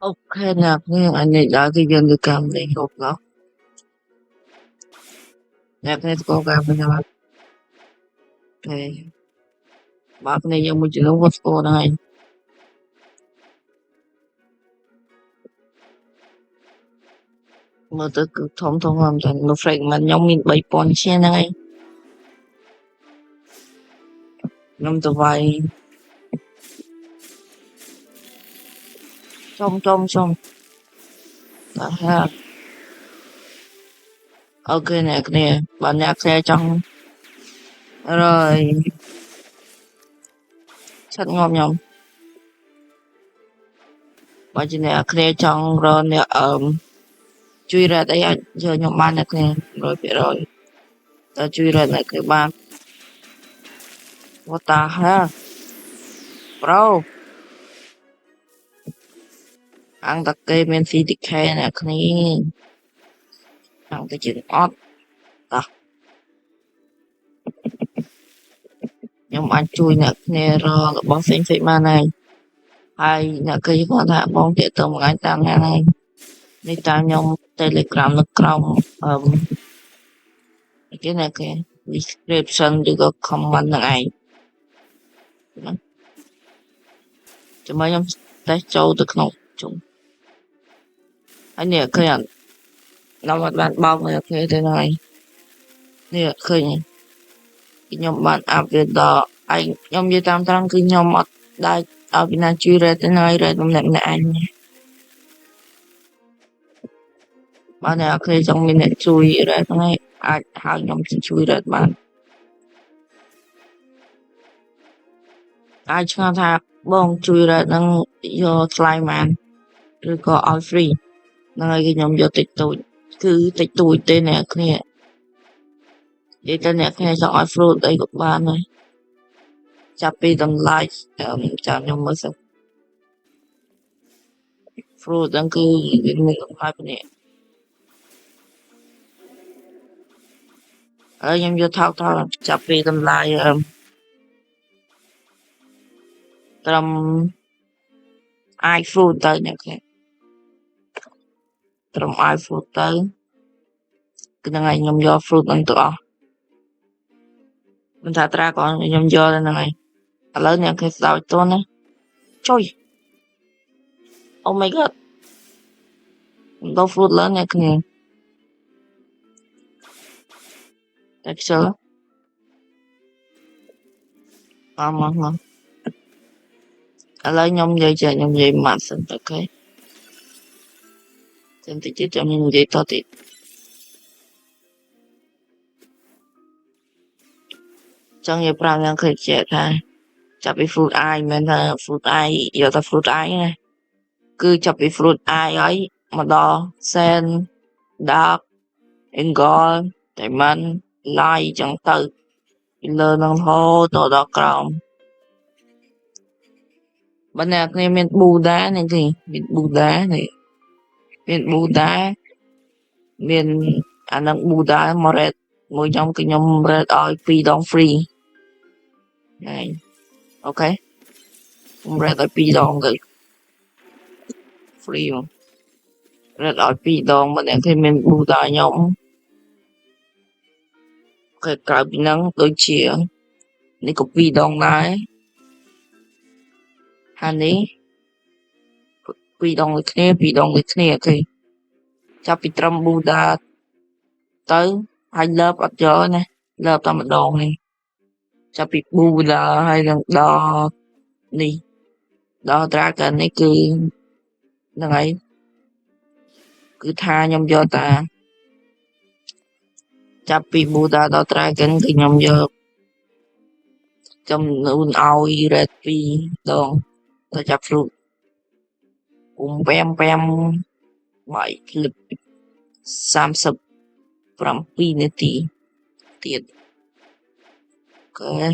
Ok nè, anh này đã cái dân được cầm này hộp đó. Nè, cái có cầm bên nào. Này, bác nàyยังមិនជំនុំវត្តស្គាល់ដែរមើលទៅគឺធំធំហ្នឹងតែនៅ fragment ខ្ញុំមាន3000ជាងហ្នឹងឯងខ្ញុំទៅវាយចំតែហាអូខេអ្នកគ្នាបើអ្នកគ្នាចង់rồiឆាត់ងំខ្ញុំបើជាអ្នកគ្នាចង់រកអ្នកជួយរ៉ាត់អីអាចយកខ្ញុំបានអ្នកគ្នា100%តើជួយរ៉ាត់អ្នកគ្នាបាន what the hell bro អង្គតាគេមាន CTK អ្នកគ្នាអង្គទៅជិះអត់តោះខ្ញុំអាចជួយអ្នកគ្នារករបស់ផ្សេងបានហើយហើយអ្នកគេគាត់ថាបងតាកទៅមួយថ្ងៃតាមណាហើយនេះតាមខ្ញុំ Telegram នៅក្រោមគេណាគេ description ឬក៏ comment ហ្នឹងឯងចាំមើលខ្ញុំតេស្តចូលទៅក្នុងជុំហើយនេះឃើញអត់ខ្ញុំអត់បានបោកអ្នកគ្នាទេហើយនេះឃើញខ្ញុំបានអាប់វាដល់ឯងខ្ញុំនិយាយតាមត្រង់គឺខ្ញុំអត់ដែរឲ្យពីណាជួយរ៉េតទេហើយរ៉េតម្នាក់ឯងបើអ្នកគេចង់មានអ្នកជួយរ៉េតហ្នឹងអាចហៅខ្ញុំទៅជួយរ៉េតបានអាចឆ្ងល់ថាបងជួយរ៉េតហ្នឹងយកថ្លៃបានឬក៏ឲ្យ free ហ្នឹងហើយគឺខ្ញុំយកតិចតួចគឺតិចតួចទេអ្នកគ្នានិយាយទៅអ្នកគ្នាចង់ឲ្យ fruit អីក៏បានដែរចាប់ពីតម្លៃចាំខ្ញុំមើលសិន fruit ហ្នឹងគឺមានតម្លៃប៉ុណ្ណេះហើយខ្ញុំយកថោកចាប់ពីតម្លៃត្រឹម iFruit ទៅអ្នកគ្នាត្រឹម iFruit ទៅគឺហ្នឹងហើយខ្ញុំយក fruit ហ្នឹងទៅអស់មិនថាត្រាក៏ខ្ញុំយកទៅហ្នឹងហើយឥឡូវអ្នកគ្នាស្ដាប់តោះណាចុយ Oh my god ខ្ញុំដល់ fruit ឡើងអ្នកគ្នាតែខ្ជិលមកឥឡូវខ្ញុំនិយាយម៉ាត់សិនអូខេចាំតិចទៀតខ្ញុំនិយាយតទៀតចង់និយាយប្រាប់អ្នកគ្នាថាចាប់ពី fruit eye មិនថា fruit eye យកតែ fruit eye ណាគឺចាប់ពី fruit eye ហើយមកដល់ sand dark angle diamond light ចឹងទៅពីលើនឹងរហូតដល់ក្រោមបើអ្នកគ្នាមាន Buddha នេះគេមាន Buddha នេះមាន Buddha មានអានឹង Buddha មក red មួយខ្ញុំគឺខ្ញុំ red ឲ្យ2ដង free ហើយអូខេខ្ញុំ red ឲ្យ2ដងទៅ free មក red ឲ្យ2ដងបើអ្នកគ្នាមាន Buddha ខ្ញុំគេក្រៅពីហ្នឹងដូចជានេះក៏2ដងដែរហើយនេះ2ដងដូចគ្នាអូខេចាប់ពីត្រឹម Buddha ទៅហើយលើបអត់យកណាលើបតែម្ដងនេះចាប់ពី Buddha ហើយនឹងដល់នេះដល់ Dragon នេះគឺហ្នឹងហើយគឺថាខ្ញុំយកតាចាប់ពី Buddha ដល់ Dragon គឺខ្ញុំយកចំនួនឲ្យ red 2ដងទៅចាប់ fruit 5បាយក្លឹប37នាទីទៀតអូខេ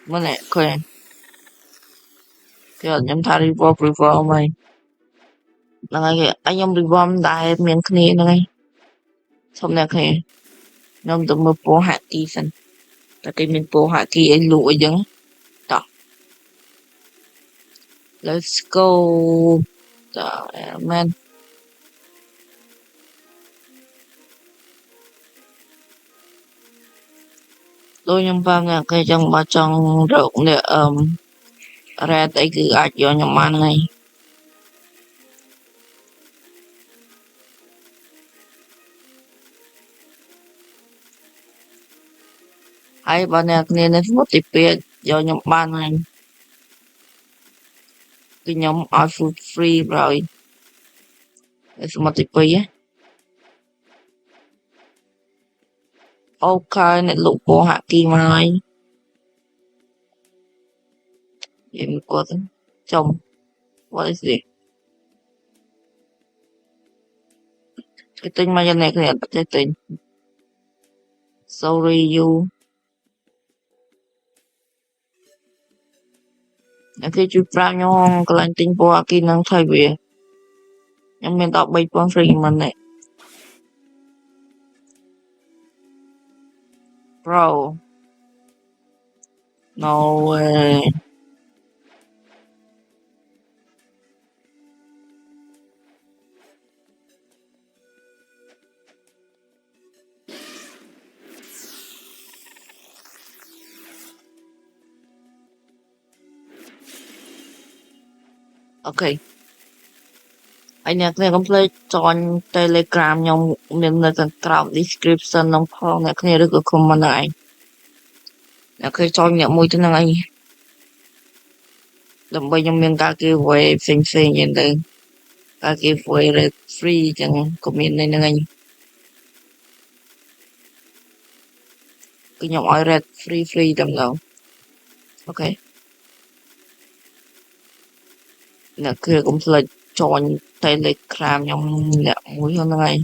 មើលនេះឃើញគេខ្ញុំថា revolve ហើយហ្នឹងហើយគេខ្ញុំ revolve ដែរមានគ្នាហ្នឹងហើយសុំអ្នកគ្នាខ្ញុំទៅមើលពណ៌ហាក់ទីសិន តែគេមានពណ៌ហាគីអីលក់អីចឹងតោះ let's go តោះមែនដូចខ្ញុំប្រាប់អ្នកគេចឹងបើចង់រកអ្នកred អីគឺអាចយកខ្ញុំបានហើយហើយបើអ្នកគ្នានៅសមុទ្រទី2យកខ្ញុំបានហើយគឺខ្ញុំឲ្យ food free ប្រហើយនៅសមុទ្រទី2អូខេអ្នកលក់ពណ៌ហាគីមកហើយនិយាយមួយគាត់ចំ what is this គេទិញមកយ៉ាងនេះគ្នាអត់ចេះទិញ sorry you អ្នកគេជួយប្រាប់ខ្ញុំកន្លែងទិញពណ៌ហាគីនឹងថៃវាខ្ញុំមានដល់ 3000 free មិនទេ bro no way okay ហើយអ្នកគ្នាកុំភ្លេចចុញ Telegram ខ្ញុំមាននៅខាងក្រោម description ក្នុងផងអ្នកគ្នាឬក៏ comment ហ្នឹងឯងអ្នកឃើញចុញអ្នកមួយទៅហ្នឹងឯងដើម្បីខ្ញុំមានការ giveaway ផ្សេងៗយ៉ាងទៅការ giveaway red free ចឹងក៏មាននៅហ្នឹងឯងគឺខ្ញុំឲ្យ red free តែម្ដងអូខេអ្នកគ្នាកុំភ្លេចចុញ Telegram ខ្ញុំអ្នកមួយហ្នឹងឯង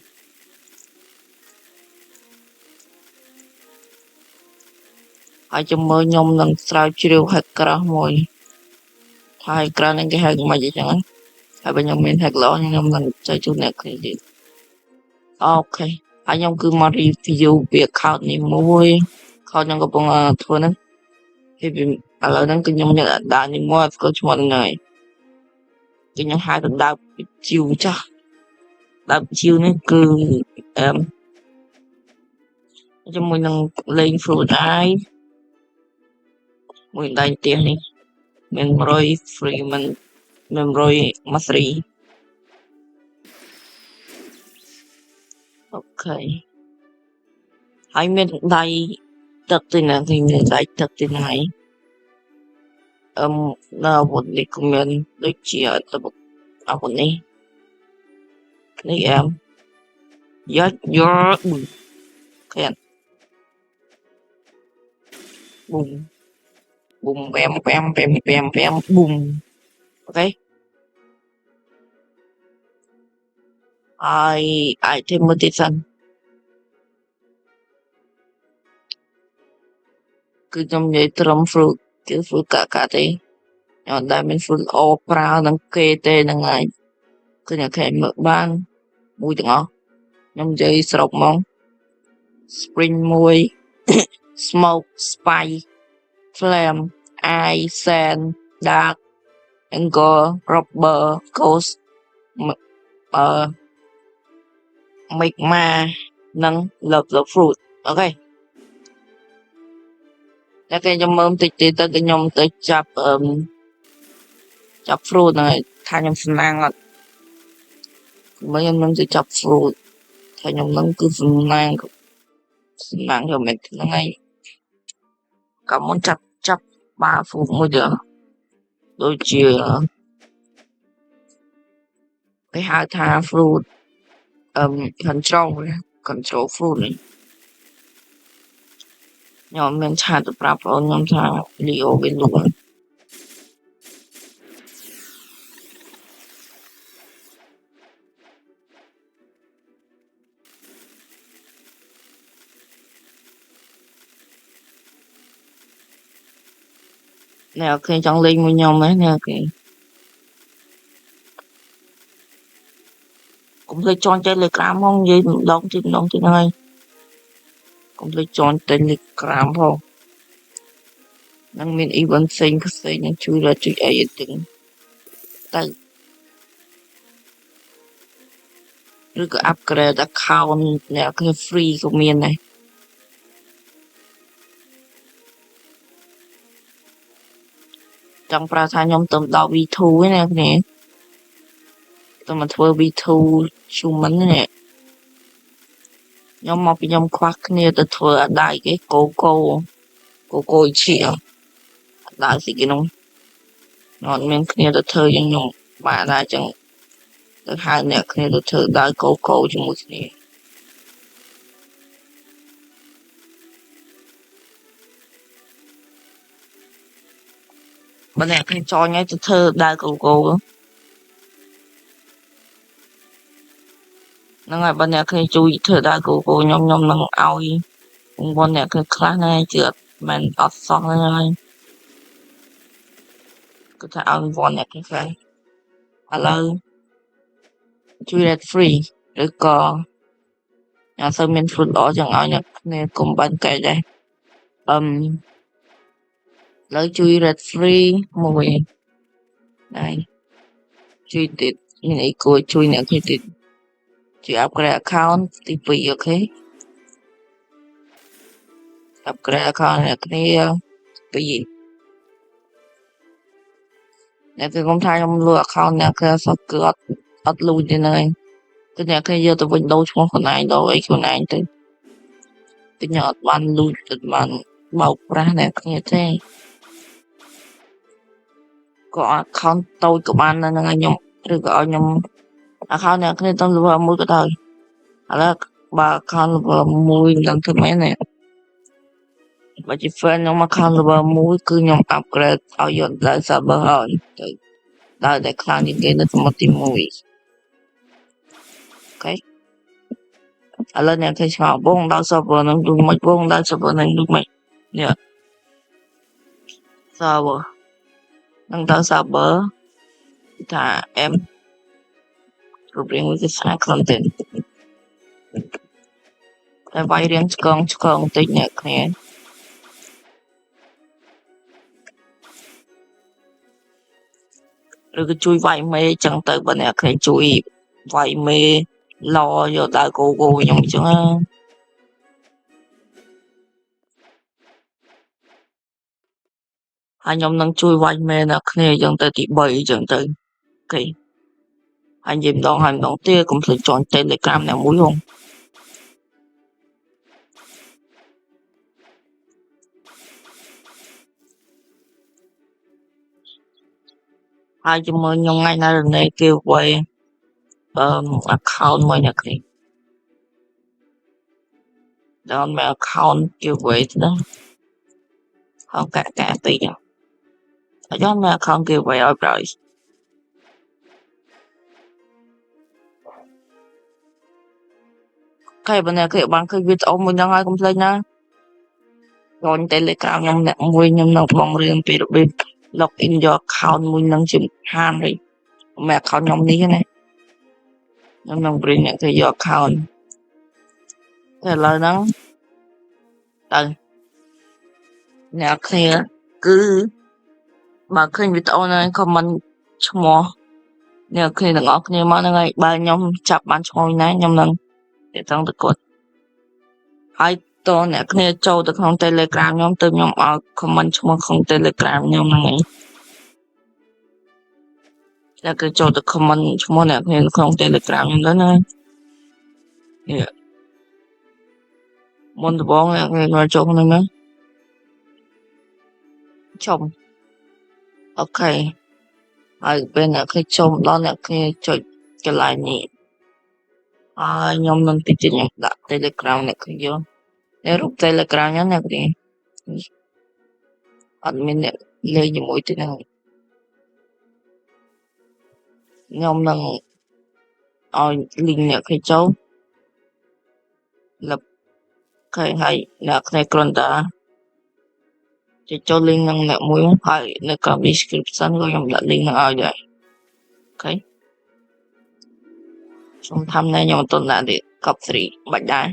ហើយចាំមើលខ្ញុំនឹងស្រាវជ្រាវ hacker មួយថា hacker ហ្នឹងគេហៅមិនអីចឹងហើយបើខ្ញុំមាន hack ល្អខ្ញុំនឹងចែកជូនអ្នកគ្នាទៀតអូខេហើយខ្ញុំគឺមក review ពី account នេះមួយ account ខ្ញុំកំពុងធ្វើហ្នឹងហើយឥឡូវហ្នឹងគឺខ្ញុំយកដាក់នេះមកស្គាល់ឈ្មោះហ្នឹងហើយគឺខ្ញុំហៅទៅដើមជីវចាស់ដើមជីវនេះគឺជាមួយនឹងលេង fruit eye មួយដៃផ្ទះនេះមាន100 free មិន100 mastery អូខេហើយមានដៃទឹកទីណាគេមានដៃទឹកទីណាហើយនៅអាវុធនេះក៏មានដូចជាអាវុធនេះយកឃើញប៊ុំប៊ុំ5 ប៊ុំអូខេហើយ item មួយទៀតសិនគឺខ្ញុំនិយាយត្រឹម fruit គឺ fruit កាទេខ្ញុំអត់ដែលមាន fruit ល្អប្រើនឹងគេទេហ្នឹងហើយគឺអ្នកគេមើលបានមួយទាំងអស់ខ្ញុំនិយាយសរុបមក spring 1 smoke spice flame ice sand dark anger rubber ghost magma និង love fruit អូខេតែគេខ្ញុំមើលបន្តិចទៀតទៅខ្ញុំទៅចាប់fruit ហ្នឹងហើយថាខ្ញុំសំណាងអត់មើលខ្ញុំនឹងទៅចាប់ fruit ថាខ្ញុំនឹងគឺសំណាងទៅមិនហ្នឹងហើយក៏មុនចាប់បាល់ fruit មួយទៀតដូចជាគេហៅថា fruit control fruit នេះខ្ញុំមានឆាតទៅប្រាប់បងខ្ញុំថា Leo វាលក់អ្នកគេចង់លេងមួយខ្ញុំហ្នឹងអ្នកគេកុំភ្លេចចុង Telegram ផងនិយាយម្ដងទៀតហ្នឹងហើយកុំភ្លេចចុង Telegram ផង នឹងមាន event ផ្សេងនឹងជួយរកជួយអីទាំងទៅឬក៏ upgrade account អ្នកគឺ free ក៏មានដែរចង់ប្រើថាខ្ញុំទៅដល់ V2 ឯណាគ្នាទៅមកធ្វើ V2 human នេះខ្ញុំមកពីខ្ញុំខ្វះគ្នាទៅធ្វើអាដៃគេកូកូឈៀអាដៃស៊ីគេនោះអត់មានគ្នាទៅធ្វើយ៉ាងខ្ញុំបាទដែរចឹងទៅហៅអ្នកគ្នាទៅធ្វើដៃកូជាមួយគ្នាបើអ្នកគ្នាចង់ឲ្យទៅធ្វើដៃកូហ្នឹងហើយបើអ្នកគ្នាជួយធ្វើដៃកូខ្ញុំនឹងឲ្យបងប្អូនអ្នកគ្នាខ្លះណាជឿអត់សោះហើយគឺថាឲ្យបងប្អូនអ្នកគ្នាខ្លះឥឡូវជួយ red free ឬក៏អត់សូវមាន fruit ល្អចឹងឲ្យអ្នកគ្នាកុំបាញ់កែដែរឥឡូវជួយ red free មួយដែរជួយទៀតមានអីគួរជួយអ្នកគ្នាទៀតជួយ upgrade account ទី2អូខេ upgrade account អ្នកគ្នា2អ្នកគឺខ្ញុំថាខ្ញុំលួច account អ្នកគឺសោះគឺអត់លួចទេហ្នឹងឯងគឺអ្នកគ្នាយកទៅវិញដូរឈ្មោះខ្លួនឯងដូរអីខ្លួនឯងទៅខ្ញុំអត់បានលួចអត់បានបោកប្រាស់អ្នកគ្នាទេក៏ account តូចក៏បានហ្នឹងឯងខ្ញុំឬក៏ឲ្យខ្ញុំ account អ្នកគ្នាទៅ level 1ក៏ដោយឥឡូវបើ account level 1មិនដឹងធ្វើម៉េចទេបើជា friend ខ្ញុំ account level 1គឺខ្ញុំ upgrade ឲ្យយកដល់ server ហើយទៅដល់តែខ្លាំងជាងគេនៅសមត្ថទី1អូខេឥឡូវអ្នកគេឆ្ងល់បងដល់ server ហ្នឹងដូចមិនបងដល់ server ហ្នឹងដូចមិននេះ server នឹងដល់ server ថា M រូបរាងវាគឺស្អាត content តែវាយរៀងឆ្កងបន្តិចអ្នកគ្នាឬក៏ជួយវាយមេចឹងទៅបើអ្នកគ្នាជួយវាយមេឡយកដល់គោខ្ញុំអញ្ចឹងហើយខ្ញុំនឹងជួយវាយមេអ្នកគ្នាអញ្ចឹងទៅទី3អញ្ចឹងទៅអូខេហើយនិយាយម្ដងហើយម្ដងទៀតកុំភ្លេចចូល Telegram អ្នកមួយហងហើយជាមួយខ្ញុំថ្ងៃណារនេគេវាយaccount មួយអ្នកគ្នាដល់មក account គេវាយទៅហៅកាពេកអញ្ចឹងមក account គេវាយឲ្យប្រយគេបើអ្នកគេបានឃើញវីដេអូមួយហ្នឹងហើយកុំភ្លេចណាចូល Telegram ខ្ញុំអ្នកមួយខ្ញុំនៅបងរឿងពីរបៀប login យក account មួយហ្នឹងជាហានហើយមក account ខ្ញុំនេះណាខ្ញុំនឹងព្រីអ្នកគេយក account តែឥឡូវហ្នឹងទៅអ្នកគ្នាគឺបើឃើញវីដេអូហ្នឹង comment ឈ្មោះអ្នកគ្នាទាំងអស់គ្នាមកហ្នឹងហើយបើខ្ញុំចាប់បានឈ្មោះណាខ្ញុំនឹងទាក់ទងទៅគាត់ហើយតើអ្នកគ្នាចូលទៅក្នុង Telegram ខ្ញុំទៅខ្ញុំឲ្យ comment ឈ្មោះក្នុង Telegram ខ្ញុំហ្នឹងឯងតែគឺចូលទៅ comment ឈ្មោះអ្នកគ្នាក្នុង Telegram ខ្ញុំទៅណានេះមុនដំបូងអ្នកគ្នាមកចូលក្នុងហ្នឹងជុំអូខេហើយពេលអ្នកគ្នាចូលដល់អ្នកគ្នាចុចកន្លែងនេះហើយខ្ញុំនឹងតិចខ្ញុំដាក់ Telegram អ្នកគ្នាយកនៅរូប Telegram ខ្ញុំអ្នកគ្នាអត់មានអ្នកលេងជាមួយទេហ្នឹងខ្ញុំនឹងឲ្យ link អ្នកគ្នាចូលលឹបឃើញហើយអ្នកគ្នាគ្រាន់តែចូល link នឹងអ្នកមួយហើយនៅក្នុង description ក៏ខ្ញុំដាក់ link នឹងឲ្យដែរអូខេខ្ញុំថាំខ្ញុំអត់ទាន់ដាក់ទៀត cop 3បាច់ដែរ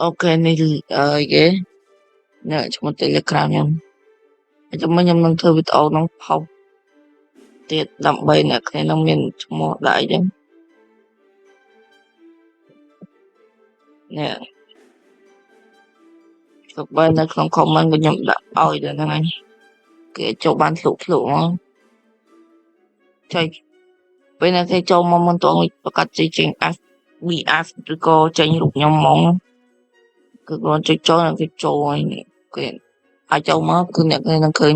អូខេនេះគេនៅឈ្មោះ Telegram ខ្ញុំចាំខ្ញុំនឹងធ្វើវីដេអូនឹងផុសទៀតដើម្បីអ្នកគ្នានឹងមានឈ្មោះដែរអញ្ចឹងនេះទៅបើនៅក្នុង comment ក៏ខ្ញុំដាក់ឲ្យដែរហ្នឹងហើយគេចូលបានធ្លុហ្មងចុចពេលណាគេចូលមកមិនតងប្រកាសចេញ BF ឬក៏ចេញរូបខ្ញុំហ្មងគឺគាត់ចុចចូលគេចូលហើយគេអាចចូលមកគឺអ្នកគេនឹងឃើញ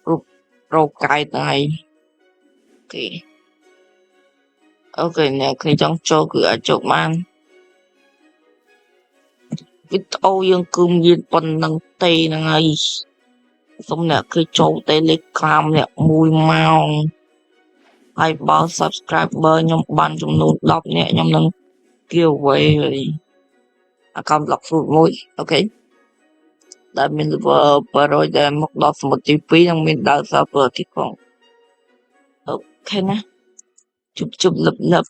រូបប្រូកែតហើយគេអូខេអ្នកគេចង់ចូលគឺអាចចូលបានវីដេអូយើងគឺមានប៉ុណ្្នឹងទេហ្នឹងហើយសូមអ្នកគេចូល Telegram អ្នក1ម៉ោងហើយបើ subscriber ខ្ញុំបានចំនួន10នាក់ខ្ញុំនឹង giveaway account block fruit មួយអូខេដែលមាន level 800ដែលមកដល់សមុទ្រទី2នឹងមានដើរ server ទៀតផងអូខេណាជប់លឹប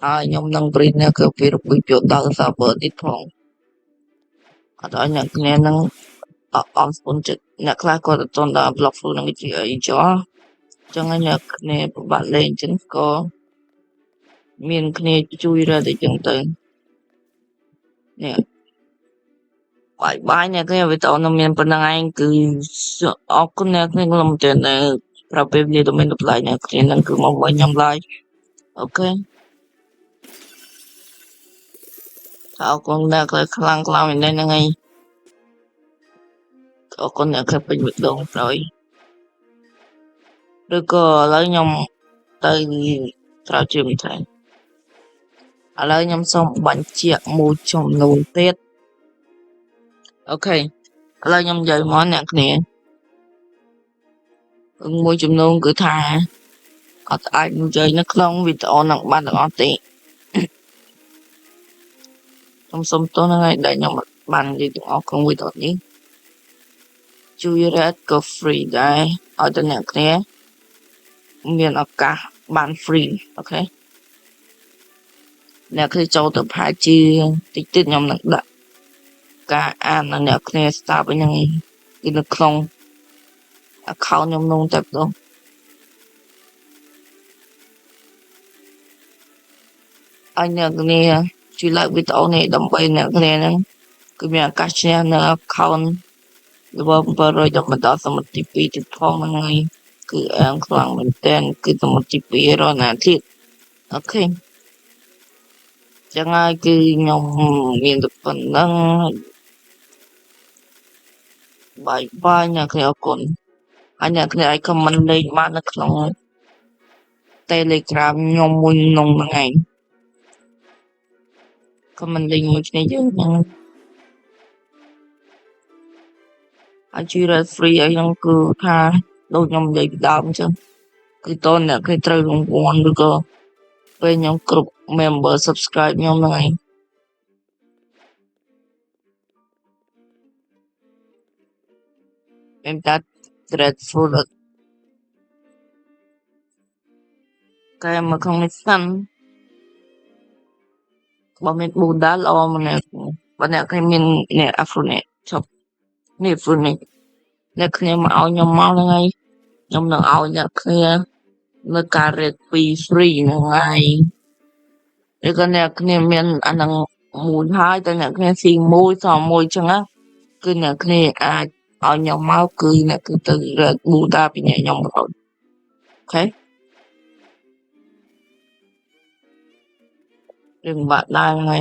ហើយខ្ញុំនឹងព្រីនគឺពីរបៀបយកដើរ server ទៀតផងអត់ឲ្យអ្នកគ្នានឹងអនស្ពនចិត្តអ្នកខ្លះគាត់អត់ទាន់ដល់ block fruit នឹងជាអីចោះចឹងហើយអ្នកគ្នាពិបាកលេងចឹងក៏មានគ្នាជួយរត់អីចឹងទៅនេះបាយអ្នកគ្នាវីដេអូនឹងមានប៉ុណ្្នឹងឯងគឺអរគុណអ្នកគ្នាខ្ញុំទៅនៅប្រាប់ពេលវេលាទៅមានតម្លៃអ្នកគ្នានឹងគឺមកវិញខ្ញុំឡាយអូខេអរគុណអ្នកខ្លះខ្លាំងមែនហ្នឹងហើយអរគុណអ្នកខ្លះពេញម្ដងក្រោយឬក៏ឥឡូវខ្ញុំទៅត្រូវជឿមិនថាឥឡូវខ្ញុំសូមបញ្ជាក់មួយចំនួនទៀតអូខេឥឡូវខ្ញុំនិយាយមកអ្នកគ្នាមួយចំនួនគឺថាអត់អាចនិយាយនៅក្នុងវីដេអូនឹងបានទាំងអស់ទេខ្ញុំសូមទោសហ្នឹងហើយដែលខ្ញុំបាននិយាយទាំងអស់ក្នុងវីដេអូនេះជួយ Red ក៏ free ដែរឲ្យតែអ្នកគ្នាមានឱកាសបាន free អូខេអ្នកគ្នាចូលទៅផាជាតិចខ្ញុំនឹងដាក់ការអានអ្នកគ្នាស្ដាប់វិញហ្នឹងគឺនៅក្នុង account ខ្ញុំនោះតែម្ដងឲ្យអ្នកគ្នាជួយ like វីដេអូនេះដើម្បីអ្នកគ្នាហ្នឹងគឺមានឱកាសឈ្នះនៅ account level 700ដល់បន្តសមុទ្រទី2ទៀតផងហ្នឹងហើយគឺអាងខ្លាំងមែនតើគឺសមុទ្រទី2រណាទៀតអូខេចឹងហើយគឺខ្ញុំមានតែប៉ុណ្្នឹងបាយអ្នកគ្នាអរគុណហើយអ្នកគ្នាឲ្យ comment លេខបាននៅក្នុង Telegram ខ្ញុំមួយក្នុងហ្នឹងឯង comment លេខមួយគ្នាយើងហ្នឹងអាចជួយ red free អីហ្នឹងគឺថាដូចខ្ញុំនិយាយពីដើមអញ្ចឹងគឺតើអ្នកគេត្រូវរង្វាន់ឬក៏ពេលខ្ញុំគ្រប់ member subscribe ខ្ញុំហ្នឹងឯងមានតែ red fruit កែមកក្នុងនេះសិនបើមានប៊ូដាល្អម្នាក់បើអ្នកគេមានអ្នក afro នេះឈប់នេះ afro នេះអ្នកគ្នាមកឲ្យខ្ញុំមកហ្នឹងហើយខ្ញុំនឹងឲ្យអ្នកគ្នានៅការ red free ហ្នឹងហើយឬក៏អ្នកគ្នាមានអាហ្នឹងមួយហើយតែអ្នកគ្នាស៊ីមួយសល់មួយចឹងណាគឺអ្នកគ្នាអាចឲ្យខ្ញុំមកគឺអ្នកគឺទៅ red ប៊ូដាពីអ្នកខ្ញុំបងអូខេរឿងបាក់ដែរហើ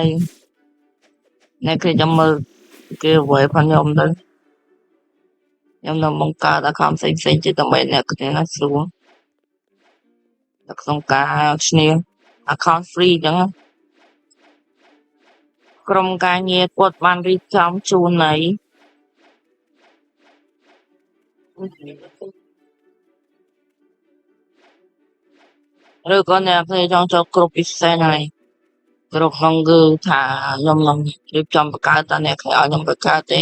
យអ្នកគេចាំមើលគេអ្វីផងខ្ញុំទៅខ្ញុំនឹងបង្កើត account ផ្សេងៗទៀតដើម្បីអ្នកគ្នាណាស្រួលនៅក្នុងការឈ្នះ account free ចឹងក្រុមការងារគាត់បានរៀបចំជូនហើយឬក៏អ្នកគ្នាចង់ចូលក្រុមពិសេសហើយក្រុមហ្នឹងគឺថាខ្ញុំនឹងរៀបចំបង្កើតតែអ្នកគ្នាឲ្យខ្ញុំបង្កើតទេ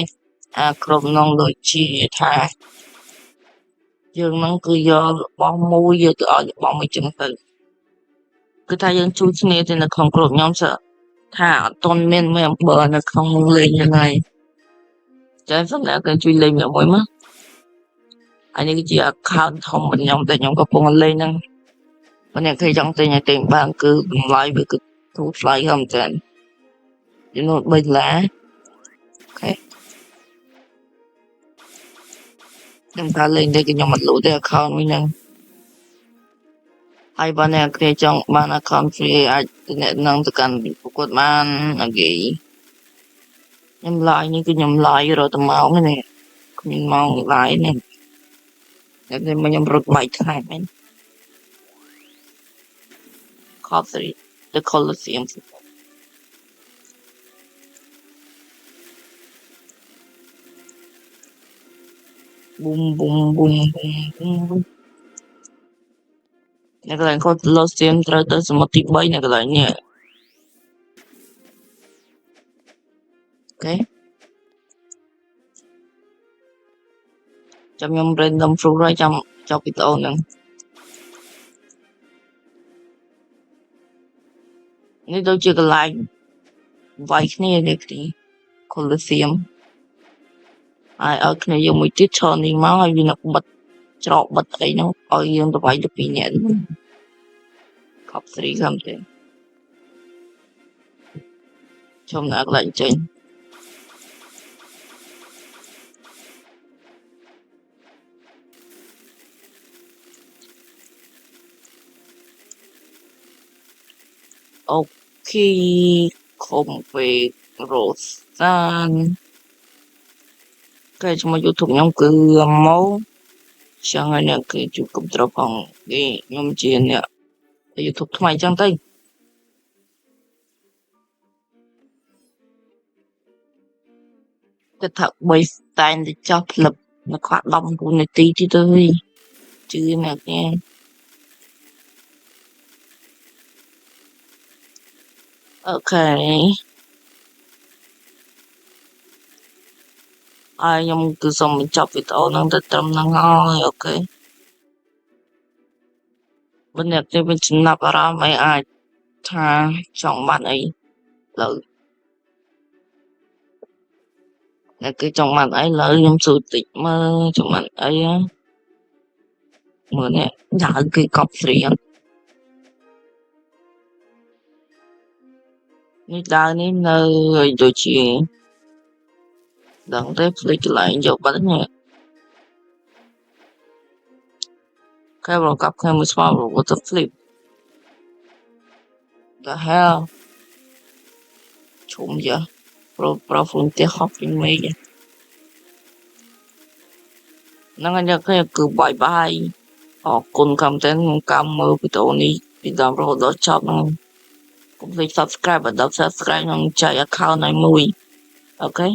ក្រុមហ្នឹងដូចជាថា dương nó cứ do bong mui giờ tự ở bong mấy chừng từ cứ thay dương chuiគ្នាទៅនៅក្នុងក្រុមខ្ញុំsợថាអត់ទាន់មានមេអំបឺនៅក្នុងលេងហ្នឹងហើយចឹងសម្រាប់គេជួយលេងមួយមកអានេះគឺជា account ធំរបស់ខ្ញុំតែខ្ញុំកំពុងលេងហ្នឹងបើអ្នកគេចង់ទិញឲ្យទិញបានគឺតម្លៃវាគឺធូរថ្លៃហ្នឹងមែនតើចំនួន$3អូខេខ្ញុំថាលេងតែខ្ញុំអត់លក់ទេ account មួយហ្នឹងហើយបើអ្នកគេចង់បាន account free អាចអ្នកនឹងទៅកាន់ប្រកួតបានអូខេខ្ញុំ live នេះគឺខ្ញុំ live រាល់តែម៉ោងនេះខ្ញុំម៉ោង live នេះតែខ្ញុំរត់បាយថ្ងៃមែន Coffee the Colosseum boom boom boom boom boom នៅកន្លែង Colosseum ត្រូវទៅសមុទ្រទី3នៅកន្លែងនេះអូខេចាំខ្ញុំ random fruit ហើយចាំចប់វីដេអូហ្នឹងនេះដូចជាកន្លែងវាយគ្នានេះទី Colosseum ហើយឲ្យគ្នាយកមួយទៀតឈរនេះមកហើយវានឹងបិទច្រកបិទអីហ្នឹងឲ្យយើងទៅវាយទៅ2នាក់Top 3ខំទេខ្ញុំណាក់ឡើងចេញអូខេខំពេករ៉ូសានគេឈ្មោះ YouTube ខ្ញុំគឺម៉ូចឹងហើយអ្នកគឺជួបគ្រប់ត្រផងគេខ្ញុំជាអ្នក YouTube ថ្មីចឹងទៅគិតថា3តែងទៅចោះផ្លឹបនៅខ្វះ19នាទីទៀតទៅជឿអ្នកគេអូខេហើយខ្ញុំគឺសូមបញ្ចប់វីដេអូហ្នឹងទៅត្រឹមហ្នឹងហើយអូខេបើអ្នកគេមានចំណាប់អារម្មណ៍អីអាចថាចង់បានអីលើអ្នកគេចង់បានអីលើខ្ញុំសួរតិចមើលចង់បានអីមើលនេះដើរគេកប់ស្រីនេះដើរនេះនៅដូចជាដឹងទេភ្លេចកន្លែងយកបាត់នេះគេប្រកបគ្នាមួយស្មើ what the flip the hell ឈុំយ៉ាpro frontier hopping មេហ្នឹងហើយគេគឺបាយបាយអរគុណកំតែក្នុងកម្មមើលវីដេអូនេះពីដើមរហូតដល់ចប់ហ្នឹងកុំភ្លេច subscribe បើដល់ subscribe នឹងចែក account ឲ្យមួយអូខេ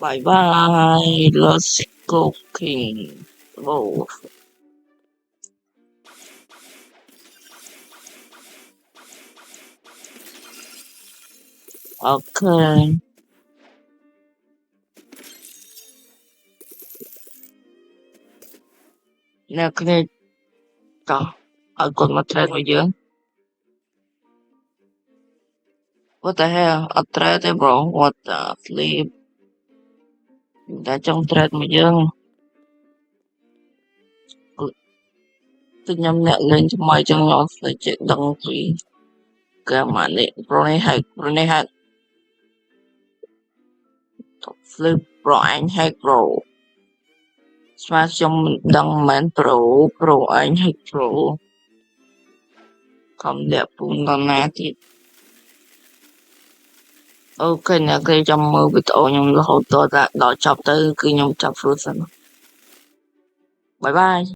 bye bye let's go king wow okay អ្នកគ្នាតោះឲ្យគាត់មក trade មកយើង what the hell អត់ trade ទេ bro what the flip តែចង់ trade មកយើងគឺខ្ញុំអ្នកលេងថ្មីចឹងខ្ញុំអត់ស្គាល់ចេះដឹងពីកាលមកនេះ pro នេះហាក់ flip pro អញ hack pro ស្មាខ្ញុំមិនដឹងមែន pro អញ hack pro ខំលាក់ពូនដល់ណាទៀតអូខេអ្នកគេចាំមើលវីដេអូខ្ញុំរហូតដល់ចប់ទៅគឺខ្ញុំចាប់ fruit សិនបាយបាយ